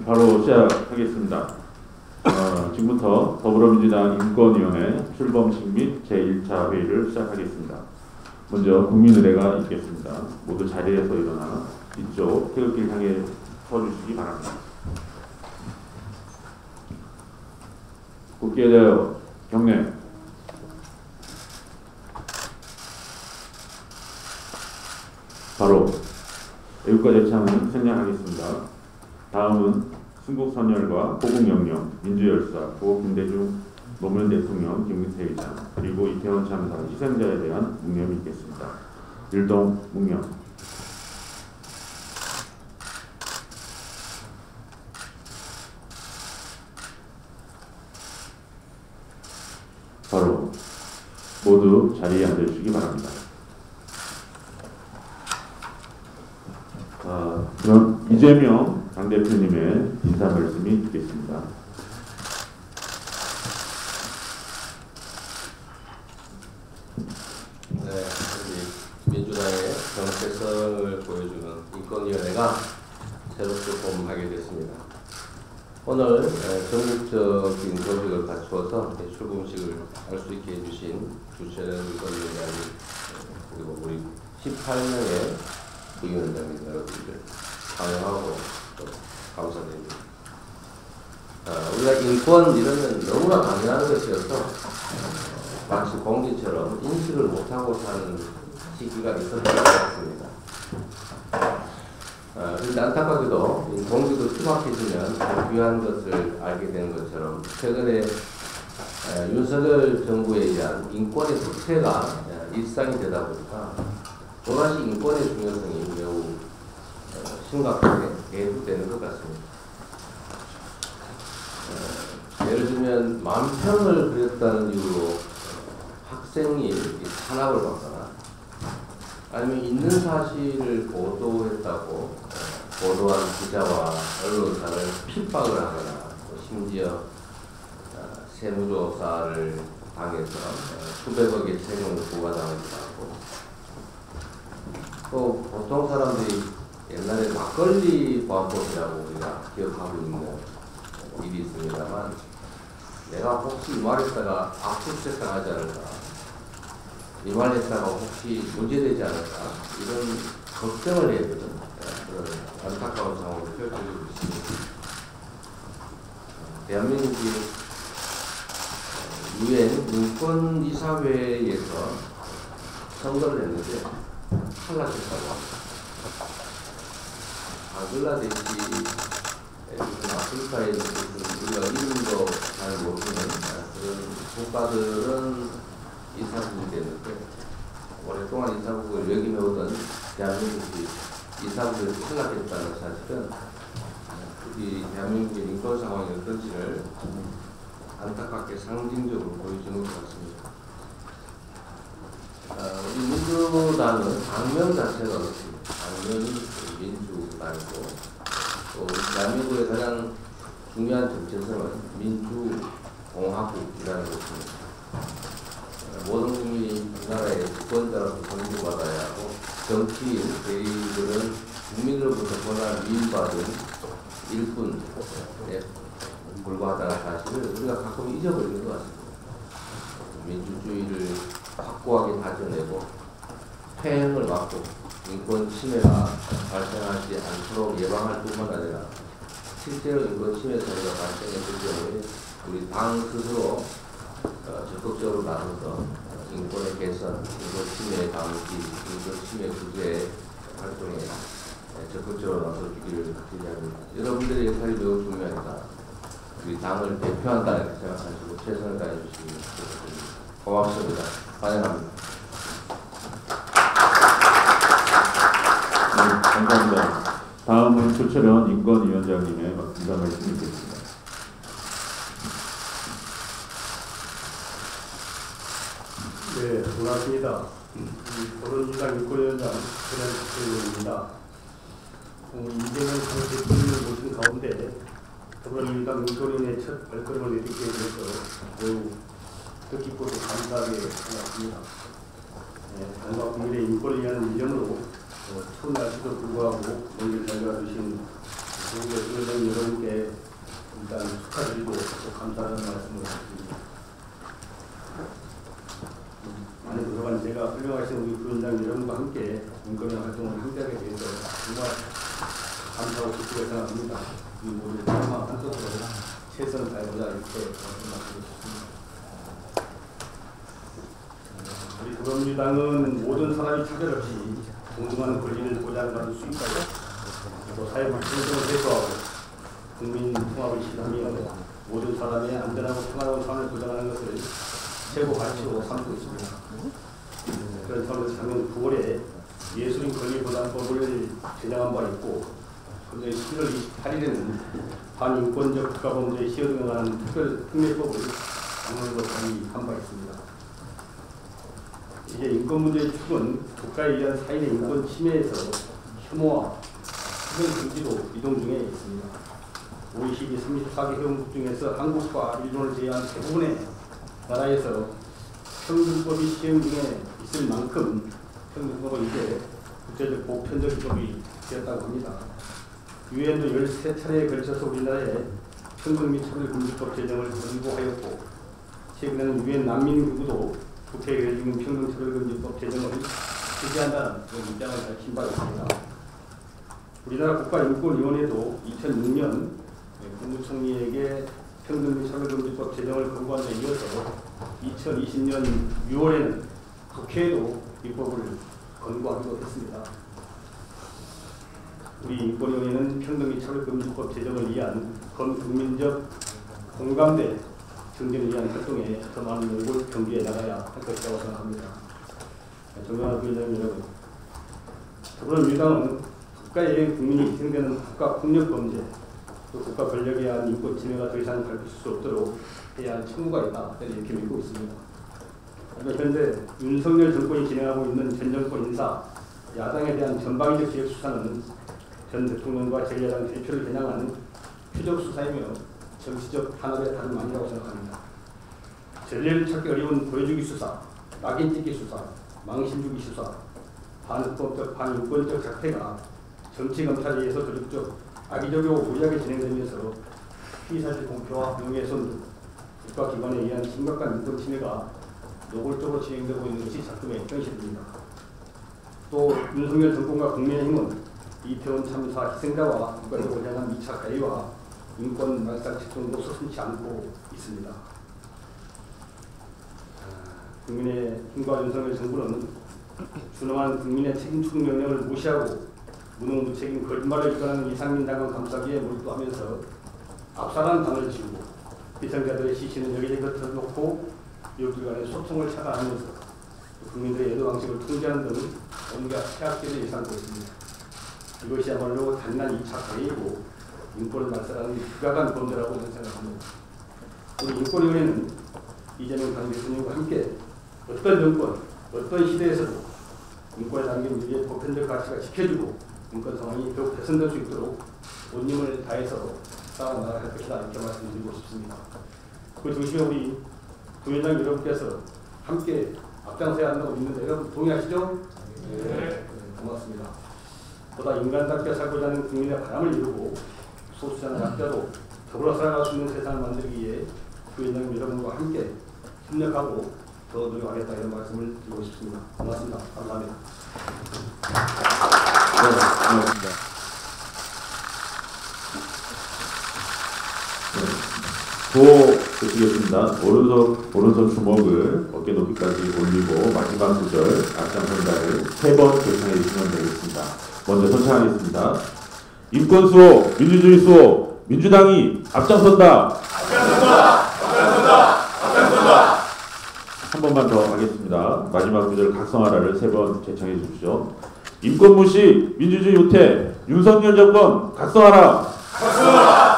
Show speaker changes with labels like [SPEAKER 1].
[SPEAKER 1] 바로 시작하겠습니다. 지금부터 더불어민주당 인권위원회 출범식 및 제1차 회의를 시작하겠습니다. 먼저 국민의례가 있겠습니다. 모두 자리에서 일어나 이쪽 태극기를 향해 서주시기 바랍니다. 국기에 대하여 경례. 바로 애국가 제창을 생략하겠습니다. 다음은 순국선열과 호국영령, 민주열사, 고 김대중 노무현 대통령, 김근태 의장, 그리고 이태원 참사 희생자에 대한 묵념이 있겠습니다. 일동 묵념. 바로 모두 자리에 앉아주시기 바랍니다. 그럼 이재명 당대표님의 인사 말씀이 있겠습니다.
[SPEAKER 2] 네, 우리 민주당의 정체성을 보여주는 인권위원회가 새롭게 form하게 됐습니다. 오늘 전국적인 조직을 갖추어서 출범식을 할 수 있게 해주신 주최는 인권위원장님, 그리고 우리 18명의 부위원장님 여러분들 환영하고 또 감사드립니다. 우리가 인권 이러면 너무나 당연한 것이어서 마치 공기처럼 인식을 못하고 사는 시기가 있었던 것 같습니다. 그런데 안타깝게도 공기도 투박해지면 귀한 것을 알게 되는 것처럼 최근에 윤석열 정부에 의한 인권의 부패가 일상이 되다 보니까 또다시 인권의 중요성이 매우 심각하게 대두되는 것 같습니다. 예를 들면 만평을 그렸다는 이유로 학생이 탄압을 받거나 아니면 있는 사실을 보도했다고 보도한 기자와 언론사를 핍박을 하거나 심지어 세무조사를 당해서 수백억의 세금을 부과당하기도 하고 또 보통 사람들이 옛날에 막걸리 보안법이라고 우리가 기억하고 있는 일이 있습니다만 내가 혹시 이 말했다가 압수수색 당하지 않을까, 이 말했다가 혹시 문제되지 않을까 이런 걱정을 해야 되는 그런 안타까운 상황을 펼쳐지고 있습니다. 대한민국이 유엔 인권이사회에서 선거를 했는데 탈락했다고 합니다. 방글라데시 아프리카에 우리가 이름도 잘 모르는 그런 국가들은 이사국이 되는데 오랫동안 이사국을 역임해오던 대한민국이 이사국을 탈락했다는 사실은 우리 대한민국의 인권 상황이 어떤지를 안타깝게 상징적으로 보여주는 것 같습니다. 우리 민주당은 당명 자체가 그렇습니다. 당명이 민주당이고 또 대한민국의 가장 중요한 정체성은 민주공화국이라는 것입니다. 모든 국민이 우리나라의 주권자로서 존중받아야 하고 정치인, 대의들은 국민으로부터 권한을 위임받은 일꾼에 불과하다는 사실을 우리가 가끔 잊어버리는 것 같습니다. 민주주의를 확고하게 다져내고 폐행을 막고 인권 침해가 발생하지 않도록 예방할 뿐만 아니라 실제로 인권 침해 사례가 발생했을 경우에 우리 당 스스로 적극적으로 나서서 인권의 개선, 인권 침해 방지, 인권 침해 구제 활동에 적극적으로 나서주기를 기대합니다. 여러분들의 역할이 매우 중요합니다. 우리 당을 대표한다 이렇게 생각하시고 최선을 다해주시기 바랍니다. 고맙습니다. 환영합니다.
[SPEAKER 1] 네, 감사합니다. 다음은 조철현 인권위원장님의 인사 말씀이 있겠습니다.
[SPEAKER 3] 네, 반갑습니다. 더불어민주당 인권위원장 조철현입니다. 이재명 당대표님을 모신 가운데 더불어민주당 인권위원회 첫 발걸음을 내딛게 돼서 매우 뜻깊고 감사하게 생각합니다. 당과 국민의 인권을 위한 일념으로 추운 날씨도 불구하고 먼길 달려와 주신 부회장 여러분께 일단 축하드리고 또 감사하는 말씀을 드립니다. 많이 그동안 제가 훌륭하신 우리 부회장 여러분과 함께 인권의 활동을 함께하게 돼서 정말 감사하고 기쁘게 생각합니다. 이 모두 마음 한쪽으로 최선을 다해보자 이렇게 말씀드렸습니다. 우리 더불어민주당은 모든 사람이 차별 없이 동등한 권리를 보장받을 수 있고 또 사회적 분쟁을 해소하고 국민 통합을 실현하며 모든 사람의 안전하고 평화로운 삶을 보장하는 것을 최고 가치로 삼고 있습니다. 그런 차원에서 작년 9월에 예술인 권리보장법을 제정한 바 있고 금년 11월 28일에는 반인권적 국가범죄 시효 등에 관한 특별특례법을 당론으로 발의한 바 있습니다. 이제 인권 문제의 축은 국가에 의한 사인의 인권 침해에서 혐오와 수면 금지로 이동 중에 있습니다. OECD 34개 회원국 중에서 한국과 일본을 제외한 대부분의 나라에서 평등법이 시행 중에 있을 만큼 평등법은 이제 국제적 보편적 법이 되었다고 합니다. 유엔도 13차례에 걸쳐서 우리나라에 평등 및 차별금지법 제정을 권고하였고 최근에는 유엔 난민기구도 국회에 열리는 평등차별금지법 제정을 지지한다는 입장을 밝힌 바 있습니다. 우리나라 국가인권위원회도 2006년 국무총리에게 평등 및 차별금지법 제정을 권고한 데 이어서 2020년 6월에는 국회에도 입법을 권고하기도 했습니다. 우리 인권위원회는 평등 및 차별금지법 제정을 위한 범국민적 공감대 증진을 위한 활동에 더 많은 노력을 경기해 나가야 할 것이라고 생각합니다. 존경하는 부회장 여러분, 더불어민주당은 국가에 의해 국민이 희생되는 국가폭력범죄, 또 국가 권력에 의한 인권 침해가 더 이상 발생할 수 없도록 해야 할 책무가 있다, 이렇게 믿고 있습니다. 현재 윤석열 정권이 진행하고 있는 전 정권 인사, 야당에 대한 전방위적 기획 수사는 전 대통령과 제1야당 대표를 겨냥한 표적 수사이며 정치적 탄압의 다름 아니라고 생각합니다. 전례를 찾기 어려운 보여주기 수사, 낙인 찍기 수사, 망신 주기 수사, 반헌법적, 반인권적 작태가 정치검찰에 의해서 조직적, 악의적이고 무리하게 진행되면서 피의사실 공표와 명예훼손 등 국가기관에 의한 심각한 인권 침해가 노골적으로 진행되고 있는 것이 작품의 현실입니다. 또 윤석열 정권과 국민의힘은 이태원 참사 희생자와 국가적으로 향한 2차 가해와 인권 말살 집중도 서슴지 않고 있습니다. 국민의힘과 윤석열 정부는 준엄한 국민의 책임 추구 명령을 무시하고 무능무책임 거짓말을 주관하는 이상민 장관 감싸기에 몰두하면서 압살한 당을 지우고 비상자들의 시신을 여기저기 흩어놓고 이웃들 간의 소통을 차단하면서 국민들의 애도 방식을 통제하는 등 온갖 폐악기를 예상하고 있습니다. 이것이야말로 단난 2차 가해이고 인권을 말살하는 극악한 범죄라고 생각합니다. 우리 인권위원회는 이재명 당 대통령과 함께 어떤 정권, 어떤 시대에서도 인권에 담긴 우리의 보편적 가치가 지켜지고 인권 상황이 더욱 개선될 수 있도록 온 힘을 다해서 싸워나가야 할 것이다, 이렇게 말씀드리고 싶습니다. 그 중심에 우리 부회장 여러분께서 함께 앞장서야 한다고 믿는데 여러분 동의하시죠? 네. 고맙습니다. 보다 인간답게 살고자 하는 국민의 바람을 이루고 소수자나 약자도 더불어 살아갈 수 있는 세상을 만들기 위해 부회장 여러분과 함께 협력하고 더 노력하겠다, 이런 말씀을 드리고 싶습니다. 고맙습니다. 감사합니다.
[SPEAKER 1] 네, 고맙습니다. 보시겠습니다. 오른손 주먹을 어깨 높이까지 올리고 마지막 구절 앞장선다를 3번 결정해 주시면 되겠습니다. 먼저 선창하겠습니다. 인권 수호, 민주주의 수호, 민주당이 앞장선다. 앞장선다. 앞장선다. 앞장선다. 한 번만 더 하겠습니다. 마지막 구절 각성하라를 3번 제청해 주십시오. 인권 무시, 민주주의 후퇴, 윤석열 정권 각성하라. 각성하라.